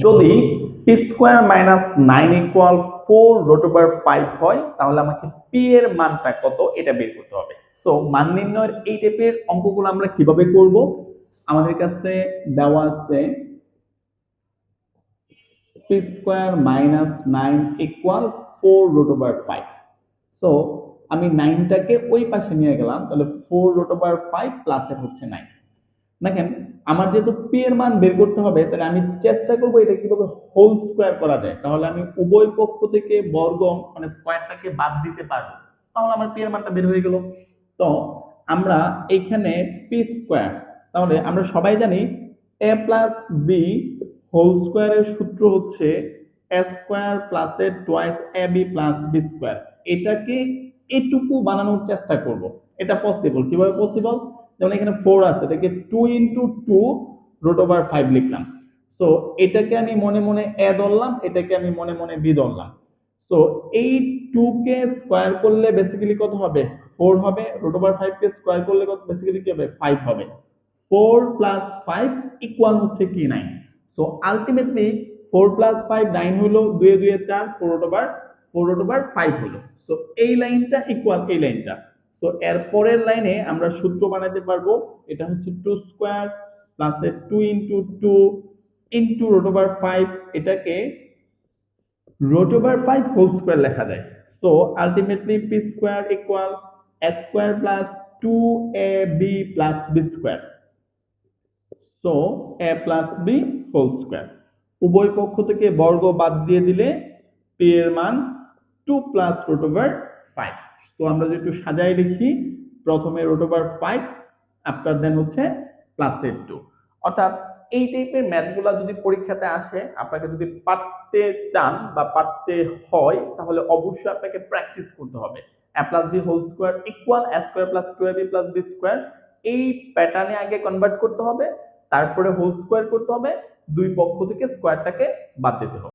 যদি P square minus 9 equal 4√5 হয় তাহলে আমাকে পি এর মানটা কত এটা বের করতে হবে। সো মান নির্ণয়ের এই টাইপের অঙ্কগুলো আমরা কিভাবে করব, আমাদের কাছে দেওয়া আছে P square minus 9 equal 4√5। So আমি 9টাকে ওই পাশে নিয়ে গেলাম, তাহলে 4√5 প্লাস এর হচ্ছে 9। দেখেন আমার যেহেতু পি এর মান বের করতে হবে, তাহলে আমি চেষ্টা করব এটা কিভাবে হোল স্কোয়ার করা যায়, তাহলে আমি উভয় পক্ষ থেকে বর্গ মানে স্কোয়ারটাকে বাদ দিতে পারবো, তাহলে আমার পি এর মানটা বের হয়ে গেল। তো আমরা এখানে পি স্কোয়ার, তাহলে আমরা সবাই জানি এ প্লাস বি হোল স্কোয়ারের সূত্র হচ্ছে এ স্কোয়ার প্লাস এর twice A B plus B square. এটাকে এটুকু বানানোর চেষ্টা করব। এটা পসিবল, কিভাবে পসিবল, যেমন এখানে 4 আছে, এটাকে 2 ইন্টু 2√5 লিখলাম। সো এটাকে আমি মনে মনে এ ধরলাম, এটাকে আমি মনে মনে বি ধরলাম। সো এই 2 কে স্কোয়ার করলে বেসিক্যালি কত হবে, 4 হবে। √5 কে স্কোয়ার করলে কত বেসিক্যালি কি হবে, 5 হবে। 4 প্লাস 5 ইকুয়াল হচ্ছে কি 9। সো আলটিমেটলি 4 প্লাস 5 9 হলো, 2 এ 2 এ 4, 4/5 হলো। সো এই লাইনটা ইকুয়াল এই লাইনটা। সো এর পরের লাইনে আমরা সূত্র বানাতে পারবো, এটা হচ্ছে 2 স্কয়ার প্লাস 2 ইনটু 2 ইনটু √5, এটাকে √5 হোল স্কয়ার লেখা যায়। So ultimately P square equal A square plus 2ab plus B square. So A plus B whole square, উভয় পক্ষ থেকে বর্গ বাদ দিয়ে দিলে পি এর মান 2 প্লাস √5। তো আমরা যদি একটু সাজাই লিখি, প্রথমে √5 আফটার দেন হচ্ছে প্লাস এর 2। অর্থাৎ এই টাইপের ম্যাথগুলো যদি পরীক্ষাতে আসে, আপনাকে যদি পারতে চান বা পারতে হয়, তাহলে অবশ্যই আপনাকে প্র্যাকটিস করতে হবে। a plus B whole square equal a square plus 2ab plus B square, এই প্যাটার্নে আগে কনভার্ট করতে হবে, তারপরে হোল স্কয়ার করতে হবে, দুই পক্ষ থেকে স্কয়ারটাকে বাদ দিতে হবে।